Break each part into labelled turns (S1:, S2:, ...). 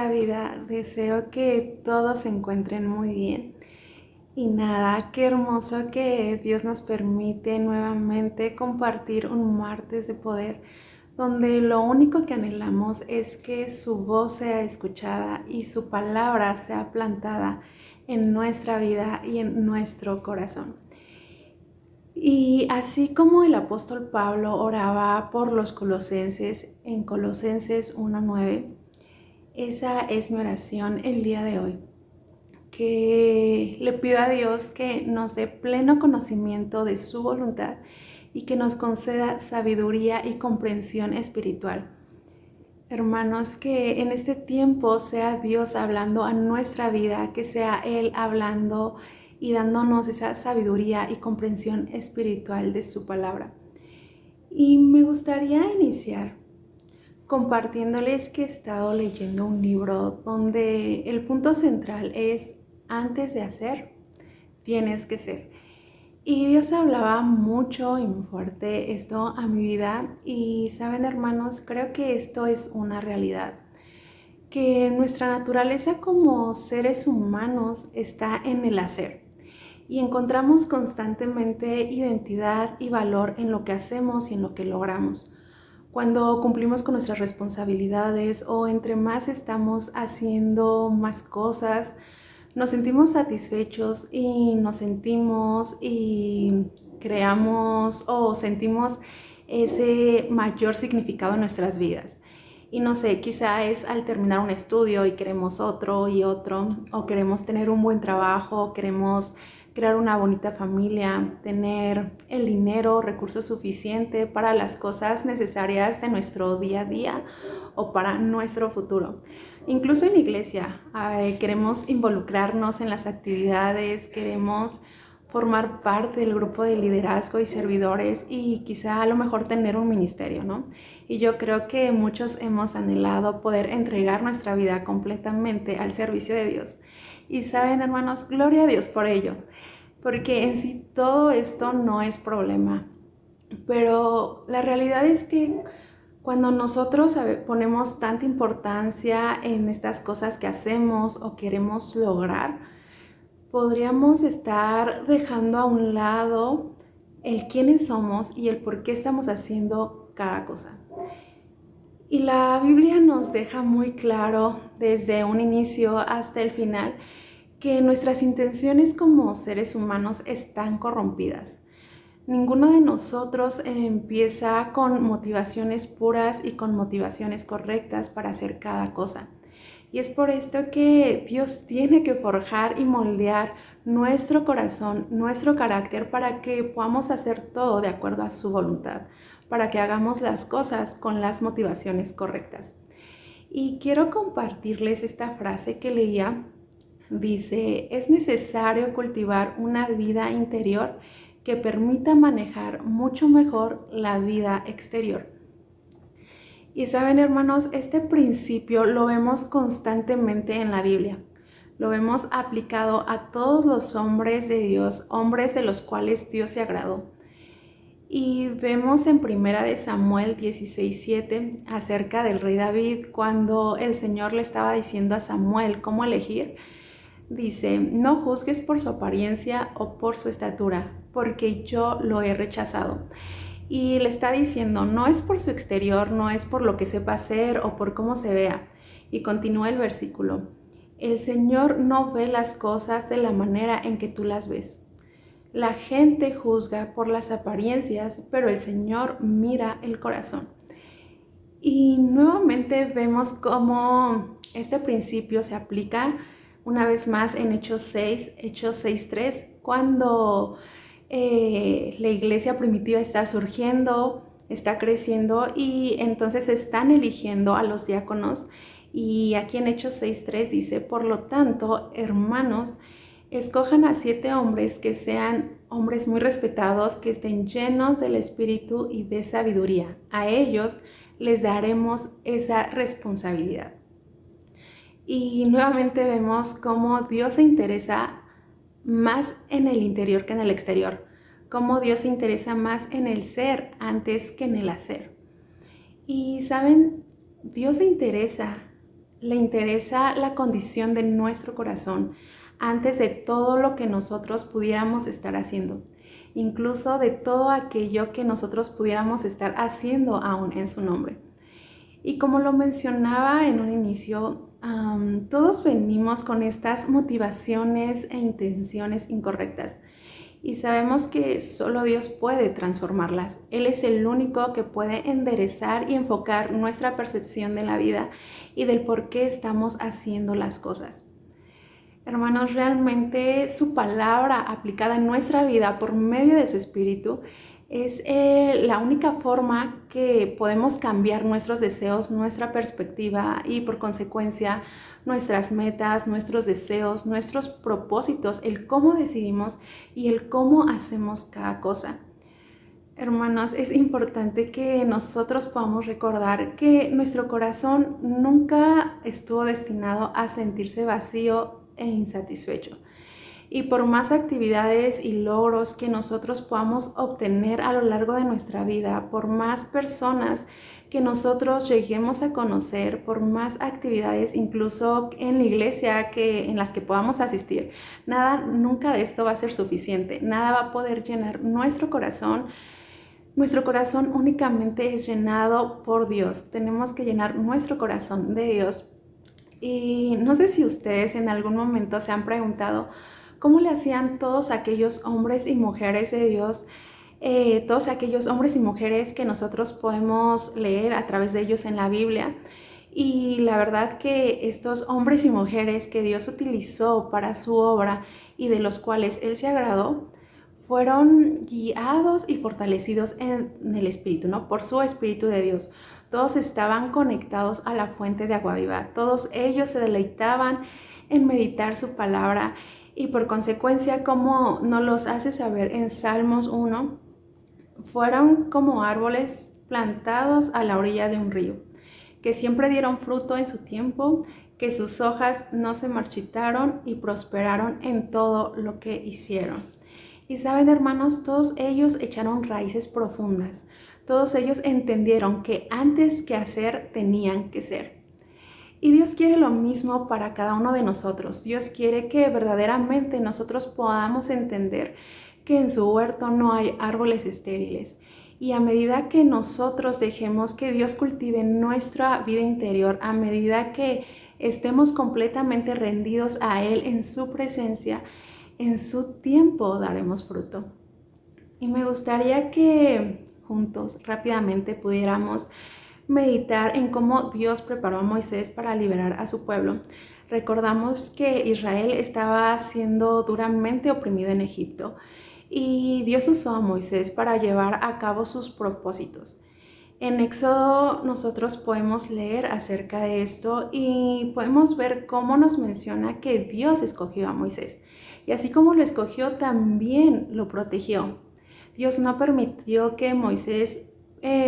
S1: la vida, deseo que todos se encuentren muy bien. Y nada, qué hermoso que Dios nos permite nuevamente compartir un martes de poder, donde lo único que anhelamos es que su voz sea escuchada y su palabra sea plantada en nuestra vida y en nuestro corazón. Y así como el apóstol Pablo oraba por los colosenses en Colosenses 1:9, esa es mi oración el día de hoy, que le pido a Dios que nos dé pleno conocimiento de su voluntad y que nos conceda sabiduría y comprensión espiritual. Hermanos, que en este tiempo sea Dios hablando a nuestra vida, que sea Él hablando y dándonos esa sabiduría y comprensión espiritual de su palabra. Y me gustaría iniciar compartiéndoles que he estado leyendo un libro donde el punto central es: antes de hacer, tienes que ser. Y Dios hablaba mucho y muy fuerte esto a mi vida, y saben, hermanos, creo que esto es una realidad, que nuestra naturaleza como seres humanos está en el hacer. Y encontramos constantemente identidad y valor en lo que hacemos y en lo que logramos. Cuando cumplimos con nuestras responsabilidades o entre más estamos haciendo más cosas, nos sentimos satisfechos y nos sentimos y creamos o sentimos ese mayor significado en nuestras vidas. Y no sé, quizá es al terminar un estudio y queremos otro y otro, o queremos tener un buen trabajo, queremos crear una bonita familia, tener el dinero, recursos suficientes para las cosas necesarias de nuestro día a día o para nuestro futuro. Incluso en la iglesia queremos involucrarnos en las actividades, queremos formar parte del grupo de liderazgo y servidores y quizá a lo mejor tener un ministerio, ¿no? Y yo creo que muchos hemos anhelado poder entregar nuestra vida completamente al servicio de Dios. Y saben, hermanos, gloria a Dios por ello, porque en sí todo esto no es problema. Pero la realidad es que cuando nosotros ponemos tanta importancia en estas cosas que hacemos o queremos lograr, podríamos estar dejando a un lado el quiénes somos y el por qué estamos haciendo cada cosa. Y la Biblia nos deja muy claro desde un inicio hasta el final que nuestras intenciones como seres humanos están corrompidas. Ninguno de nosotros empieza con motivaciones puras y con motivaciones correctas para hacer cada cosa. Y es por esto que Dios tiene que forjar y moldear nuestro corazón, nuestro carácter, para que podamos hacer todo de acuerdo a su voluntad, para que hagamos las cosas con las motivaciones correctas. Y quiero compartirles esta frase que leía. Dice: es necesario cultivar una vida interior que permita manejar mucho mejor la vida exterior. Y saben, hermanos, este principio lo vemos constantemente en la Biblia. Lo vemos aplicado a todos los hombres de Dios, hombres de los cuales Dios se agradó. Y vemos en Primera de Samuel 16:7 acerca del rey David, cuando el Señor le estaba diciendo a Samuel cómo elegir. Dice: no juzgues por su apariencia o por su estatura, porque yo lo he rechazado. Y le está diciendo, no es por su exterior, no es por lo que sepa hacer o por cómo se vea. Y continúa el versículo: el Señor no ve las cosas de la manera en que tú las ves. La gente juzga por las apariencias, pero el Señor mira el corazón. Y nuevamente vemos cómo este principio se aplica una vez más en Hechos 6:3, cuando la iglesia primitiva está surgiendo, está creciendo, y entonces están eligiendo a los diáconos. Y aquí en Hechos 6:3 dice: por lo tanto, hermanos, escojan a 7 hombres que sean hombres muy respetados, que estén llenos del espíritu y de sabiduría. A ellos les daremos esa responsabilidad. Y nuevamente vemos cómo Dios se interesa más en el interior que en el exterior, cómo Dios se interesa más en el ser antes que en el hacer. Y saben, Dios se interesa le interesa la condición de nuestro corazón antes de todo lo que nosotros pudiéramos estar haciendo, incluso de todo aquello que nosotros pudiéramos estar haciendo aún en su nombre. Y como lo mencionaba en un inicio, todos venimos con estas motivaciones e intenciones incorrectas y sabemos que solo Dios puede transformarlas. Él es el único que puede enderezar y enfocar nuestra percepción de la vida y del por qué estamos haciendo las cosas. Hermanos, realmente su palabra aplicada en nuestra vida por medio de su Espíritu es la única forma que podemos cambiar nuestros deseos, nuestra perspectiva y por consecuencia nuestras metas, nuestros deseos, nuestros propósitos, el cómo decidimos y el cómo hacemos cada cosa. Hermanos, es importante que nosotros podamos recordar que nuestro corazón nunca estuvo destinado a sentirse vacío e insatisfecho. Y por más actividades y logros que nosotros podamos obtener a lo largo de nuestra vida, por más personas que nosotros lleguemos a conocer, por más actividades incluso en la iglesia en las que podamos asistir, nada, nunca de esto va a ser suficiente, nada va a poder llenar nuestro corazón. Nuestro corazón únicamente es llenado por Dios. Tenemos que llenar nuestro corazón de Dios. Y no sé si ustedes en algún momento se han preguntado cómo le hacían todos aquellos hombres y mujeres de Dios, todos aquellos hombres y mujeres que nosotros podemos leer a través de ellos en la Biblia. Y la verdad que estos hombres y mujeres que Dios utilizó para su obra y de los cuales Él se agradó, fueron guiados y fortalecidos en el Espíritu, ¿no? Por su Espíritu de Dios. Todos estaban conectados a la fuente de agua viva. Todos ellos se deleitaban en meditar su palabra y por consecuencia, como nos los hace saber en Salmos 1, fueron como árboles plantados a la orilla de un río, que siempre dieron fruto en su tiempo, que sus hojas no se marchitaron y prosperaron en todo lo que hicieron. Y saben, hermanos, todos ellos echaron raíces profundas. Todos ellos entendieron que antes que hacer, tenían que ser. Y Dios quiere lo mismo para cada uno de nosotros. Dios quiere que verdaderamente nosotros podamos entender que en su huerto no hay árboles estériles. Y a medida que nosotros dejemos que Dios cultive nuestra vida interior, a medida que estemos completamente rendidos a Él en su presencia, en su tiempo daremos fruto. Y me gustaría que juntos rápidamente pudiéramos meditar en cómo Dios preparó a Moisés para liberar a su pueblo. Recordamos que Israel estaba siendo duramente oprimido en Egipto y Dios usó a Moisés para llevar a cabo sus propósitos. En Éxodo nosotros podemos leer acerca de esto y podemos ver cómo nos menciona que Dios escogió a Moisés. Y así como lo escogió, también lo protegió. Dios no permitió que Moisés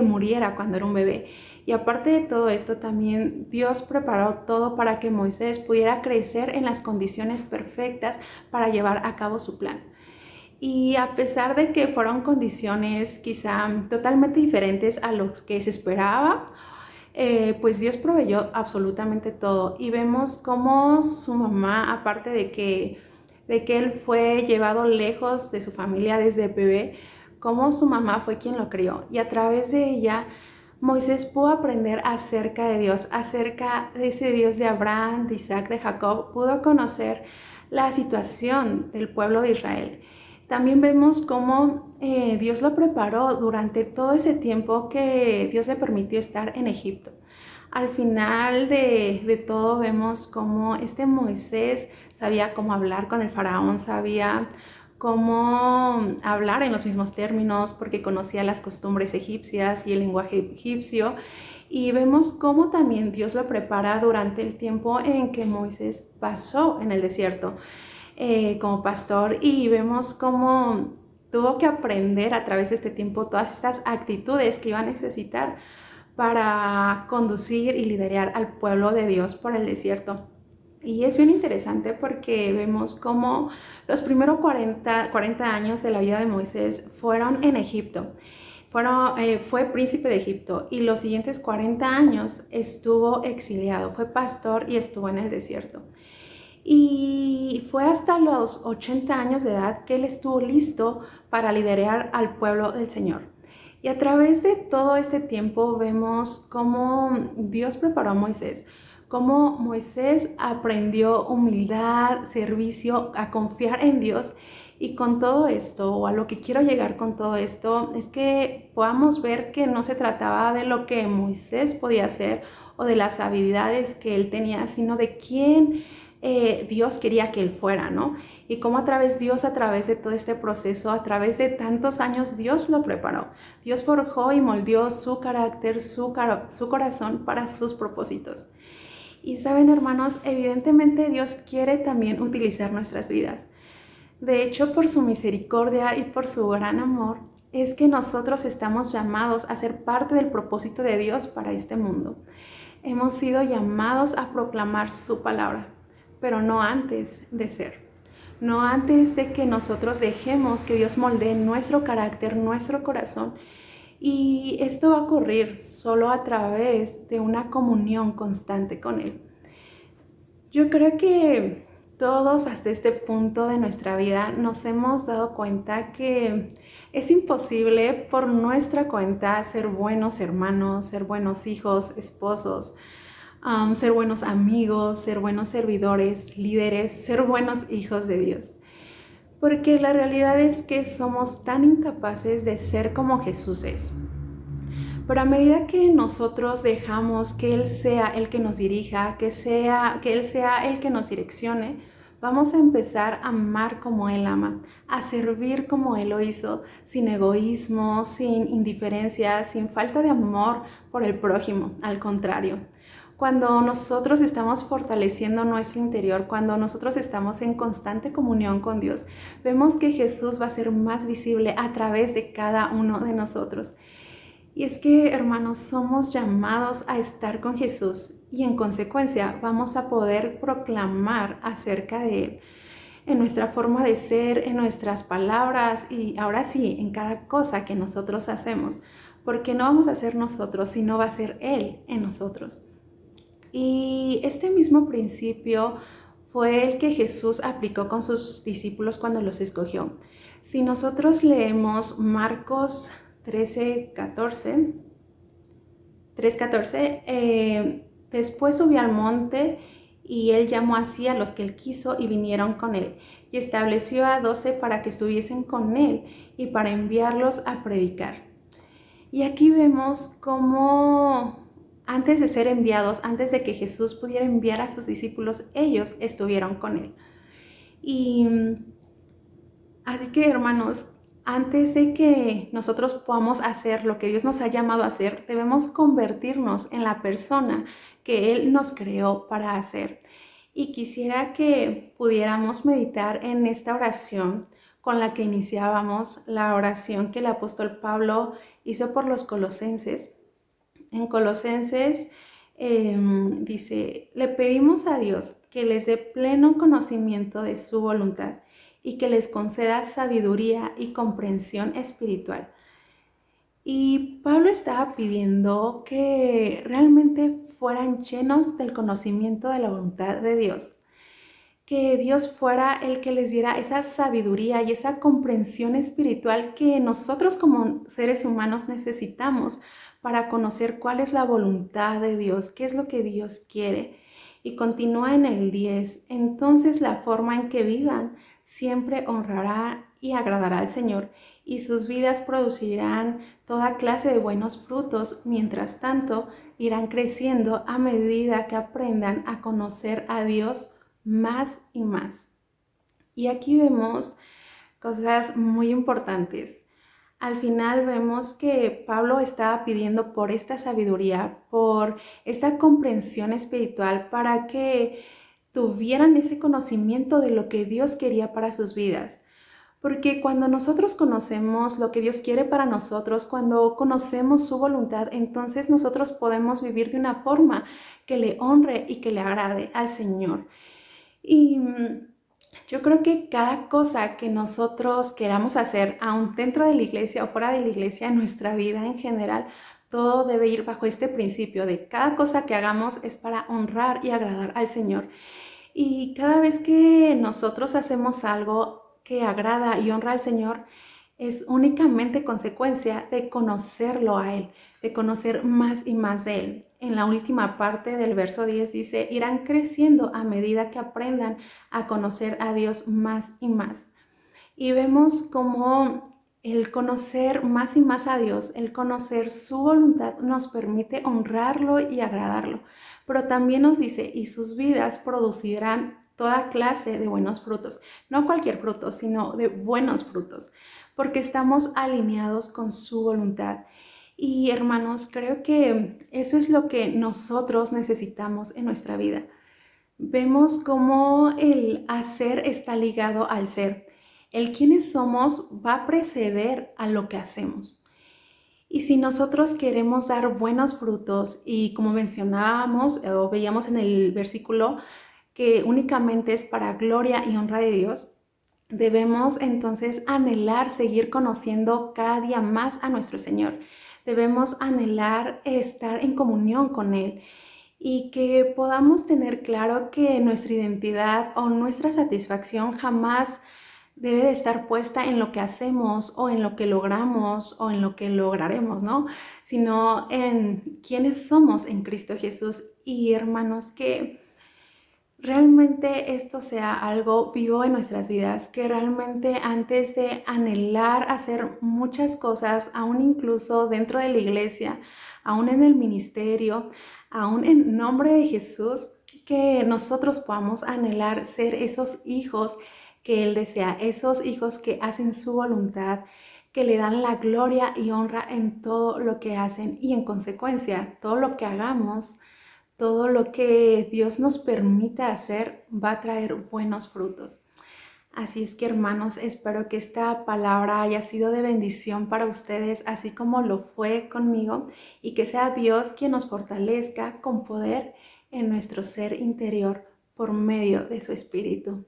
S1: muriera cuando era un bebé. Y aparte de todo esto, también Dios preparó todo para que Moisés pudiera crecer en las condiciones perfectas para llevar a cabo su plan. Y a pesar de que fueron condiciones quizá totalmente diferentes a lo que se esperaba, pues Dios proveyó absolutamente todo. Y vemos cómo su mamá, aparte de que él fue llevado lejos de su familia desde bebé, cómo su mamá fue quien lo crió. Y a través de ella, Moisés pudo aprender acerca de Dios, acerca de ese Dios de Abraham, de Isaac, de Jacob. Pudo conocer la situación del pueblo de Israel. También vemos cómo Dios lo preparó durante todo ese tiempo que Dios le permitió estar en Egipto. Al final de todo vemos cómo este Moisés sabía cómo hablar con el faraón, sabía cómo hablar en los mismos términos porque conocía las costumbres egipcias y el lenguaje egipcio. Y vemos cómo también Dios lo prepara durante el tiempo en que Moisés pasó en el desierto como pastor, y vemos cómo tuvo que aprender a través de este tiempo todas estas actitudes que iba a necesitar para conducir y liderar al pueblo de Dios por el desierto. Y es bien interesante porque vemos cómo los primeros 40 años de la vida de Moisés fueron en Egipto. fue príncipe de Egipto y los siguientes 40 años estuvo exiliado, fue pastor y estuvo en el desierto. Y fue hasta los 80 años de edad que él estuvo listo para liderar al pueblo del Señor. Y a través de todo este tiempo vemos cómo Dios preparó a Moisés, cómo Moisés aprendió humildad, servicio, a confiar en Dios. Y con todo esto, o a lo que quiero llegar con todo esto, es que podamos ver que no se trataba de lo que Moisés podía hacer o de las habilidades que él tenía, sino de quién Dios quería que él fuera, ¿no? Y cómo a través de todo este proceso, a través de tantos años, Dios lo preparó. Dios forjó y moldeó su carácter, su corazón para sus propósitos. Y saben, hermanos, evidentemente Dios quiere también utilizar nuestras vidas. De hecho, por su misericordia y por su gran amor, es que nosotros estamos llamados a ser parte del propósito de Dios para este mundo. Hemos sido llamados a proclamar su palabra, pero no antes de ser. No antes de que nosotros dejemos que Dios moldee nuestro carácter, nuestro corazón. Y esto va a ocurrir solo a través de una comunión constante con Él. Yo creo que todos hasta este punto de nuestra vida nos hemos dado cuenta que es imposible por nuestra cuenta ser buenos hermanos, ser buenos hijos, esposos, ser buenos amigos, ser buenos servidores, líderes, ser buenos hijos de Dios. Porque la realidad es que somos tan incapaces de ser como Jesús es. Pero a medida que nosotros dejamos que Él sea el que nos dirija, que Él sea el que nos direccione, vamos a empezar a amar como Él ama, a servir como Él lo hizo, sin egoísmo, sin indiferencia, sin falta de amor por el prójimo, al contrario. Cuando nosotros estamos fortaleciendo nuestro interior, cuando nosotros estamos en constante comunión con Dios, vemos que Jesús va a ser más visible a través de cada uno de nosotros. Y es que, hermanos, somos llamados a estar con Jesús y en consecuencia vamos a poder proclamar acerca de Él en nuestra forma de ser, en nuestras palabras y ahora sí, en cada cosa que nosotros hacemos, porque no vamos a ser nosotros, sino va a ser Él en nosotros. Y este mismo principio fue el que Jesús aplicó con sus discípulos cuando los escogió. Si nosotros leemos Marcos 13:14, después subió al monte y él llamó así a los que él quiso y vinieron con él, y estableció a 12 para que estuviesen con él y para enviarlos a predicar. Y aquí vemos cómo antes de ser enviados, antes de que Jesús pudiera enviar a sus discípulos, ellos estuvieron con él. Y así que, hermanos, antes de que nosotros podamos hacer lo que Dios nos ha llamado a hacer, debemos convertirnos en la persona que Él nos creó para hacer. Y quisiera que pudiéramos meditar en esta oración con la que iniciábamos, la oración que el apóstol Pablo hizo por los colosenses. En Colosenses dice: le pedimos a Dios que les dé pleno conocimiento de su voluntad y que les conceda sabiduría y comprensión espiritual. Y Pablo estaba pidiendo que realmente fueran llenos del conocimiento de la voluntad de Dios, que Dios fuera el que les diera esa sabiduría y esa comprensión espiritual que nosotros como seres humanos necesitamos para conocer cuál es la voluntad de Dios, qué es lo que Dios quiere. Y continúa en el 10, entonces la forma en que vivan siempre honrará y agradará al Señor, y sus vidas producirán toda clase de buenos frutos. Mientras tanto, irán creciendo a medida que aprendan a conocer a Dios más y más. Y aquí vemos cosas muy importantes. Al final vemos que Pablo estaba pidiendo por esta sabiduría, por esta comprensión espiritual, para que tuvieran ese conocimiento de lo que Dios quería para sus vidas. Porque cuando nosotros conocemos lo que Dios quiere para nosotros, cuando conocemos su voluntad, entonces nosotros podemos vivir de una forma que le honre y que le agrade al Señor. Y Yo creo que cada cosa que nosotros queramos hacer, aún dentro de la iglesia o fuera de la iglesia, en nuestra vida en general, todo debe ir bajo este principio de cada cosa que hagamos es para honrar y agradar al Señor. Y cada vez que nosotros hacemos algo que agrada y honra al Señor, es únicamente consecuencia de conocerlo a Él, de conocer más y más de Él. En la última parte del verso 10 dice, irán creciendo a medida que aprendan a conocer a Dios más y más. Y vemos cómo el conocer más y más a Dios, el conocer su voluntad nos permite honrarlo y agradarlo. Pero también nos dice, y sus vidas producirán toda clase de buenos frutos. No cualquier fruto, sino de buenos frutos, porque estamos alineados con su voluntad. Y hermanos, creo que eso es lo que nosotros necesitamos en nuestra vida. Vemos cómo el hacer está ligado al ser. El quiénes somos va a preceder a lo que hacemos. Y si nosotros queremos dar buenos frutos y como mencionábamos o veíamos en el versículo que únicamente es para gloria y honra de Dios, debemos entonces anhelar seguir conociendo cada día más a nuestro Señor. Debemos anhelar estar en comunión con Él y que podamos tener claro que nuestra identidad o nuestra satisfacción jamás debe de estar puesta en lo que hacemos o en lo que logramos o en lo que lograremos, ¿no? Sino en quiénes somos en Cristo Jesús. Y hermanos, que realmente esto sea algo vivo en nuestras vidas, que realmente antes de anhelar hacer muchas cosas, aún incluso dentro de la iglesia, aún en el ministerio, aún en nombre de Jesús, que nosotros podamos anhelar ser esos hijos que Él desea, esos hijos que hacen su voluntad, que le dan la gloria y honra en todo lo que hacen y en consecuencia todo lo que hagamos, todo lo que Dios nos permita hacer va a traer buenos frutos. Así es que hermanos, espero que esta palabra haya sido de bendición para ustedes, así como lo fue conmigo, y que sea Dios quien nos fortalezca con poder en nuestro ser interior por medio de su Espíritu.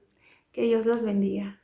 S1: Que Dios los bendiga.